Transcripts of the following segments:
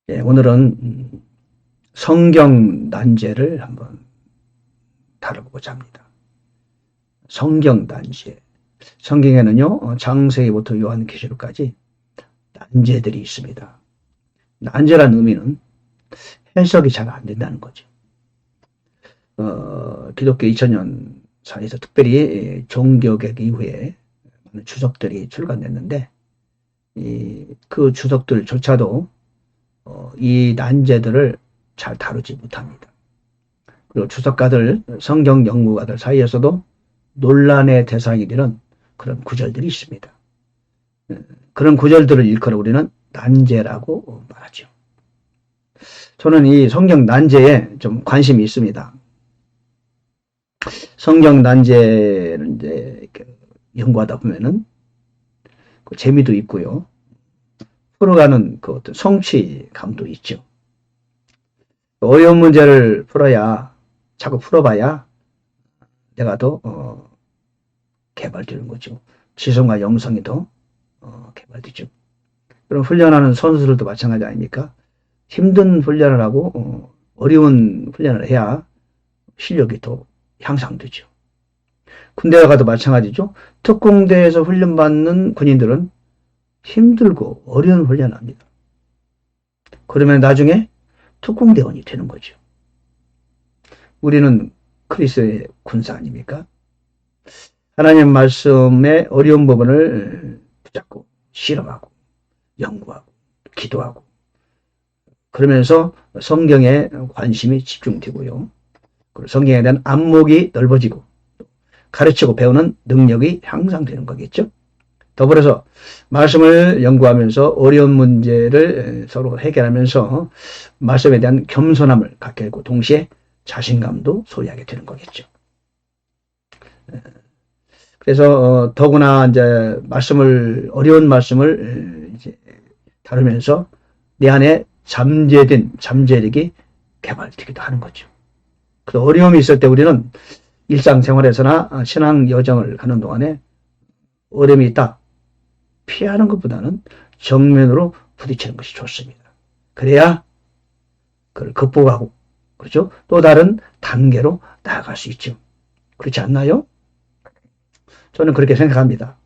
예, 오늘은 성경 난제를 한번 다뤄보고자 합니다. 성경 난제. 성경에는요, 창세기부터 요한계시록까지 난제들이 있습니다. 난제란 의미는 해석이 잘 안 된다는 거죠. 기독교 2000년 사이에서 특별히 종교개혁 이후에 많은 주석들이 출간됐는데, 그 주석들조차도 이 난제들을 잘 다루지 못합니다. 그리고 주석가들, 성경 연구가들 사이에서도 논란의 대상이 되는 그런 구절들이 있습니다. 그런 구절들을 일컬어 우리는 난제라고 말하죠. 저는 이 성경 난제에 좀 관심이 있습니다. 성경 난제를 이제 연구하다 보면은 그 재미도 있고요. 풀어가는 그 어떤 성취감도 있죠. 어려운 문제를 자꾸 풀어봐야 내가 더 개발되는 거죠. 지성과 영성이 더 개발되죠. 그럼 훈련하는 선수들도 마찬가지 아닙니까? 힘든 훈련을 하고 어려운 훈련을 해야 실력이 더 향상되죠. 군대 가도 마찬가지죠. 특공대에서 훈련받는 군인들은 힘들고 어려운 훈련을 합니다. 그러면 나중에 특공대원이 되는 거죠. 우리는 그리스도의 군사 아닙니까? 하나님 말씀의 어려운 부분을 붙잡고 실험하고 연구하고 기도하고 그러면서 성경에 관심이 집중되고요. 그리고 성경에 대한 안목이 넓어지고 가르치고 배우는 능력이 향상되는 거겠죠. 더불어서 말씀을 연구하면서 어려운 문제를 서로 해결하면서 말씀에 대한 겸손함을 갖게 되고 동시에 자신감도 소유하게 되는 거겠죠. 그래서 더구나 이제 어려운 말씀을 이제 다루면서 내 안에 잠재된 잠재력이 개발되기도 하는 거죠. 그 어려움이 있을 때 우리는 일상생활에서나 신앙 여정을 가는 동안에 어려움이 있다. 피하는 것보다는 정면으로 부딪히는 것이 좋습니다. 그래야 그걸 극복하고, 그렇죠? 또 다른 단계로 나아갈 수 있죠. 그렇지 않나요? 저는 그렇게 생각합니다.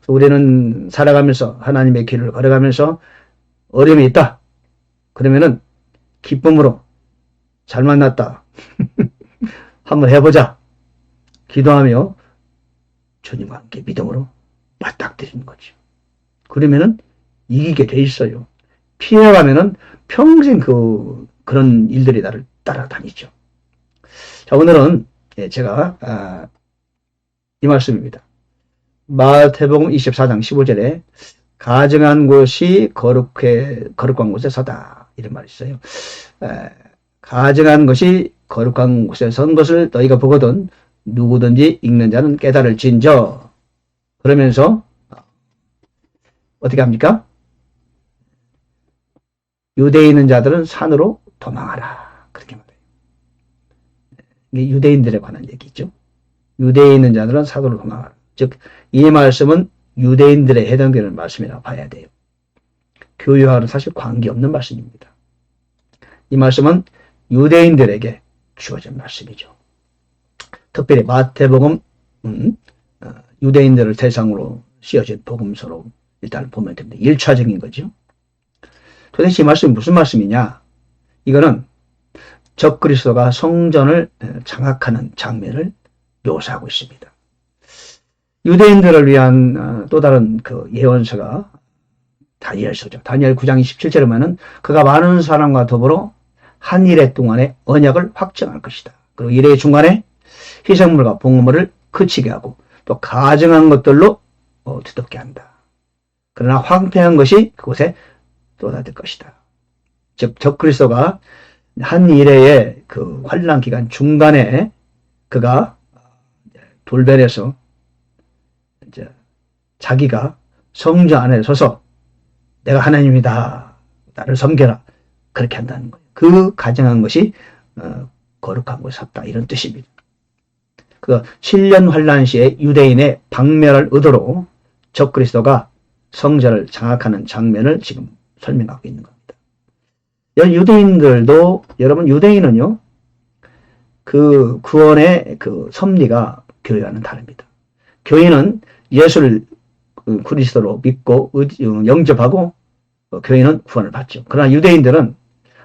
우리는 살아가면서 하나님의 길을 걸어가면서 어려움이 있다. 그러면은 기쁨으로 잘 만났다. 한번 해보자. 기도하며 주님과 함께 믿음으로 맞닥뜨리는 거죠. 그러면은 이기게 돼 있어요. 피해가면은 평생 그런 일들이 나를 따라다니죠. 자, 오늘은 제가 이 말씀입니다. 마태복음 24장 15절에 가증한 곳이 거룩한 곳에 서다 이런 말이 있어요. 가증한 것이 거룩한 곳에 선 것을 너희가 보거든 누구든지 읽는 자는 깨달을진저. 그러면서 어떻게 합니까? 유대에 있는 자들은 산으로 도망하라. 그렇게 말해요. 이게 유대인들에 관한 얘기죠. 유대에 있는 자들은 산으로 도망하라. 즉, 이 말씀은 유대인들에 해당되는 말씀이라고 봐야 돼요. 교회와는 사실 관계없는 말씀입니다. 이 말씀은 유대인들에게 주어진 말씀이죠. 특별히 마태복음 유대인들을 대상으로 쓰여진 복음서로 일단 보면 됩니다. 1차적인 거죠. 도대체 이 말씀이 무슨 말씀이냐? 이거는 적그리스도가 성전을 장악하는 장면을 묘사하고 있습니다. 유대인들을 위한 또 다른 그 예언서가 다니엘서죠. 다니엘 9장 27절에 보면은 그가 많은 사람과 더불어 한 일해 동안에 언약을 확정할 것이다. 그리고 일의 중간에 희생물과 봉헌물을 그치게 하고 또 가증한 것들로 뒤덮게 한다. 그러나 황폐한 것이 그곳에 쏟아질 것이다. 즉 적그리스도가 한 일회의 그 환난 기간 중간에 그가 돌변해서 이제 자기가 성전 안에 서서 내가 하나님이다. 나를 섬겨라. 그렇게 한다는 거예요. 그 가정한 것이 거룩한 곳에 섰다. 이런 뜻입니다. 그 7년 환란 시에 유대인의 박멸을 의도로 적그리스도가 성전을 장악하는 장면을 지금 설명하고 있는 겁니다. 유대인들도, 여러분, 유대인은요, 그 구원의 그 섭리가 교회와는 다릅니다. 교회는 예수를 그리스도로 믿고 영접하고 교회는 구원을 받죠. 그러나 유대인들은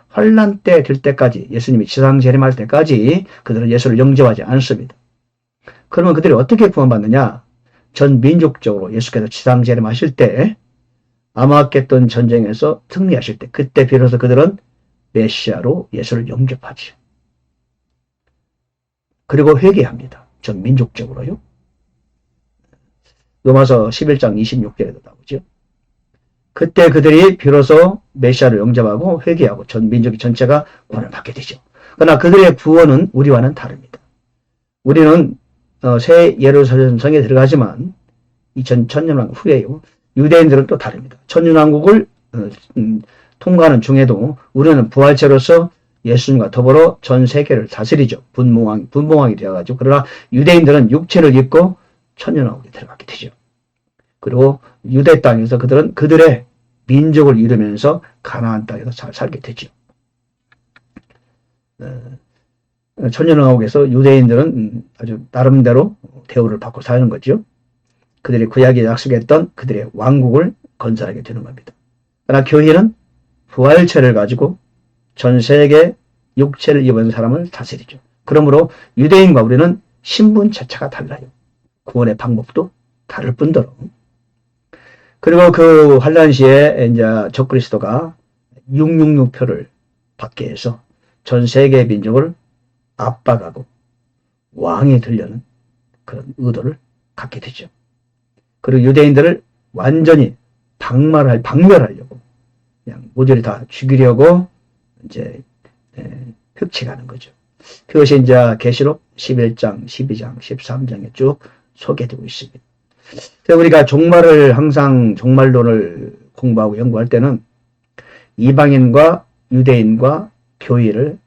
환란 때 될 때까지, 예수님이 지상 재림할 때까지 그들은 예수를 영접하지 않습니다. 그러면 그들이 어떻게 구원받느냐? 전 민족적으로 예수께서 지상 재림하실 때, 아마겟돈 전쟁에서 승리하실 때, 그때 비로소 그들은 메시아로 예수를 영접하죠. 그리고 회개합니다. 전 민족적으로요. 로마서 11장 26절에도 나오죠. 그때 그들이 비로소 메시아를 영접하고 회개하고 전 민족이 전체가 구원을 받게 되죠. 그러나 그들의 구원은 우리와는 다릅니다. 우리는 새 예루살렘 성에 들어가지만 2000년 후에요. 유대인들은 또 다릅니다. 천년왕국을 통과하는 중에도 우리는 부활체로서 예수님과 더불어 전 세계를 다스리죠. 분봉왕이 되어가지고. 그러나 유대인들은 육체를 입고 천년왕국에 들어가게 되죠. 그리고 유대 땅에서 그들은 그들의 민족을 이루면서 가나안 땅에서 잘 살게 되죠. 천년왕국에서 유대인들은 아주 나름대로 대우를 받고 사는 거죠. 그들이 구약에 약속했던 그들의 왕국을 건설하게 되는 겁니다. 그러나 교회는 부활체를 가지고 전 세계 육체를 입은 사람을 다스리죠. 그러므로 유대인과 우리는 신분 자체가 달라요. 구원의 방법도 다를 뿐더러. 그리고 그 환란 시에 이제 적그리스도가 666표를 받게 해서 전 세계 민족을 압박하고 왕이 되려는 그런 의도를 갖게 되죠. 그리고 유대인들을 완전히 박멸하려고 그냥 모조리 다 죽이려고 이제 획책하는 거죠. 그것이 이제 계시록 11장, 12장, 13장에 쭉 소개되고 있습니다. 그래서 우리가 종말을 항상 종말론을 공부하고 연구할 때는 이방인과 유대인과 교회를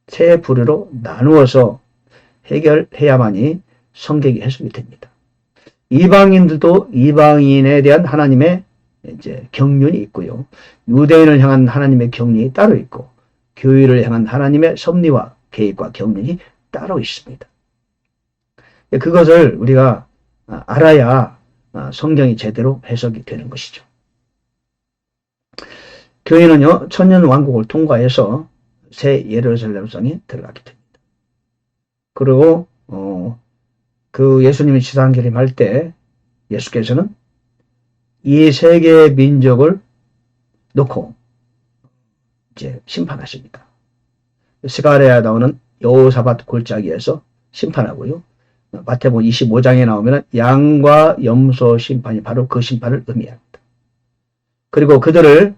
세 부류로 나누어서 해결해야만이 성경이 해석이 됩니다. 이방인들도 이방인에 대한 하나님의 이제 경륜이 있고요. 유대인을 향한 하나님의 경륜이 따로 있고, 교회를 향한 하나님의 섭리와 계획과 경륜이 따로 있습니다. 그것을 우리가 알아야 성경이 제대로 해석이 되는 것이죠. 교회는요, 천년 왕국을 통과해서 새 예루살렘 성에 들어가게 됩니다. 그리고 그 예수님이 지상재림할 때 예수께서는 이 세계의 민족을 놓고 이제 심판하십니다. 스가랴에 나오는 여호사밧 골짜기에서 심판하고요. 마태복음 25장에 나오면 양과 염소 심판이 바로 그 심판을 의미합니다. 그리고 그들을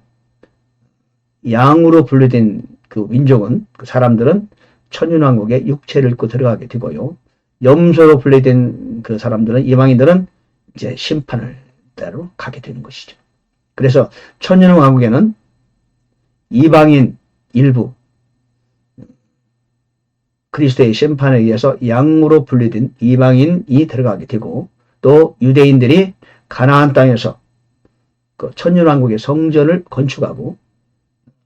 양으로 분류된 그 민족은, 그 사람들은 천년왕국에 육체를 입고 들어가게 되고요. 염소로 분류된 그 사람들은, 이방인들은 이제 심판을 따로 가게 되는 것이죠. 그래서 천년왕국에는 이방인 일부, 그리스도의 심판에 의해서 양으로 분류된 이방인이 들어가게 되고, 또 유대인들이 가나안 땅에서 그 천년왕국의 성전을 건축하고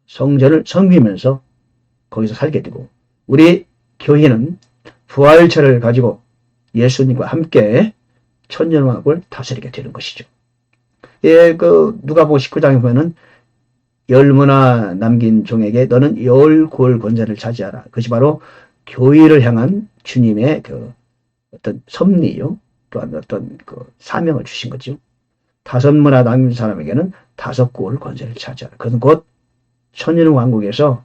성전을 섬기면서 거기서 살게 되고, 우리 교회는 부활체를 가지고 예수님과 함께 천년왕국을 다스리게 되는 것이죠. 예, 그 누가복음 19장에 보면은 열무나 남긴 종에게 너는 10골 권세를 차지하라. 그것이 바로 교회를 향한 주님의 그 어떤 섭리요, 또한 어떤 그 사명을 주신 거죠. 5무나 남긴 사람에게는 5골 권세를 차지하라. 그것은 곧 천년왕국에서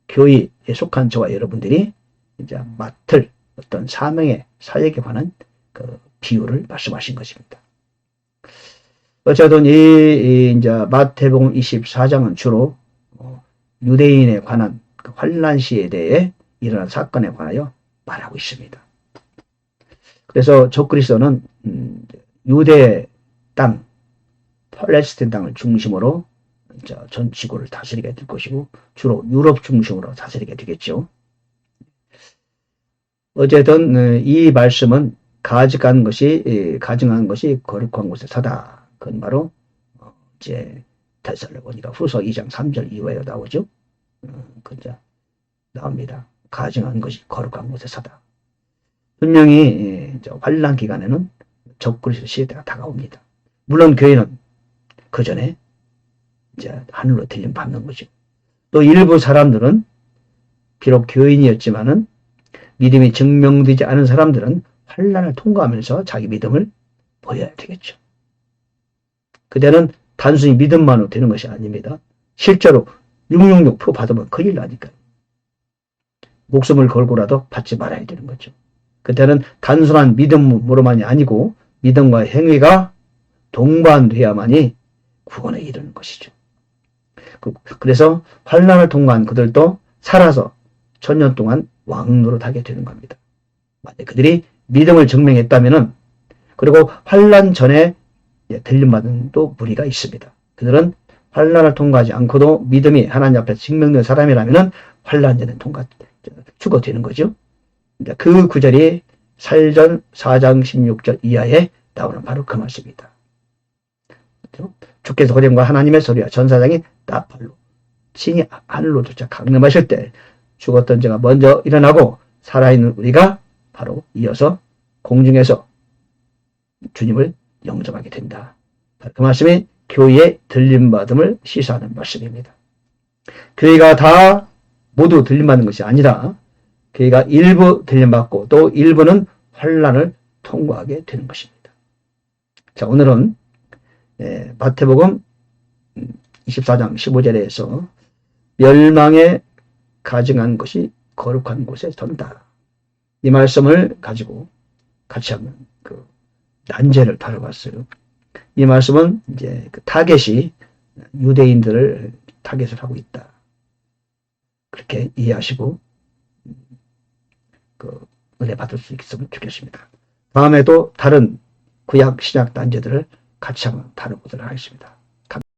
교회에 속한 저와 여러분들이 이제 맡을 어떤 사명의 사역에 관한 그 비유를 말씀하신 것입니다. 어쨌든 이 이제 마태복음 24장은 주로 유대인에 관한 그 환란 시에 대해 일어난 사건에 관하여 말하고 있습니다. 그래서 적그리스도는 유대 땅, 팔레스틴 땅을 중심으로 전 지구를 다스리게 될 것이고, 주로 유럽 중심으로 다스리게 되겠죠. 어쨌든 이 말씀은 가증한 것이 거룩한 곳에 사다. 그건 바로 이제 데살로니가 후서 2장 3절 이후에 나오죠. 그저 나옵니다. 가증한 것이 거룩한 곳에 사다. 분명히 환란 기간에는 적그리스도 시대가 다가옵니다. 물론 교회는 그 전에 이제 하늘로 들림 받는 거죠. 또 일부 사람들은 비록 교인이었지만은 믿음이 증명되지 않은 사람들은 환란을 통과하면서 자기 믿음을 보여야 되겠죠. 그때는 단순히 믿음만으로 되는 것이 아닙니다. 실제로 666% 받으면 큰일 나니까요. 목숨을 걸고라도 받지 말아야 되는 거죠. 그때는 단순한 믿음으로만이 아니고 믿음과 행위가 동반돼야만이 구원에 이르는 것이죠. 그래서 환란을 통과한 그들도 살아서 천년 동안 왕노릇하게 되는 겁니다. 만약 그들이 믿음을 증명했다면은, 그리고 환란 전에 들림받은 또 무리가 있습니다. 그들은 환란을 통과하지 않고도 믿음이 하나님 앞에 증명된 사람이라면은 환란 전에 죽어되는 거죠. 그 구절이 살전 4장 16절 이하에 나오는 바로 그 말씀입니다. 주께서 호렘과 하나님의 소리와 전사장이 나팔로 신이 하늘로 쫓아 강림하실 때 죽었던 자가 먼저 일어나고 살아있는 우리가 바로 이어서 공중에서 주님을 영접하게 된다. 그 말씀이 교회의 들림받음을 시사하는 말씀입니다. 교회가 다 모두 들림받는 것이 아니라 교회가 일부 들림받고 또 일부는 환란을 통과하게 되는 것입니다. 자, 오늘은 마태복음 24장 15절에서 멸망에 가증한 것이 거룩한 곳에 선다. 이 말씀을 가지고 같이 한번 그 난제를 다뤄봤어요. 이 말씀은 이제 그 타겟이 유대인들을 타겟을 하고 있다. 그렇게 이해하시고 그 은혜 받을 수 있으면 좋겠습니다. 다음에도 다른 구약 신약 난제들을 같이 한번 다뤄보도록 하겠습니다.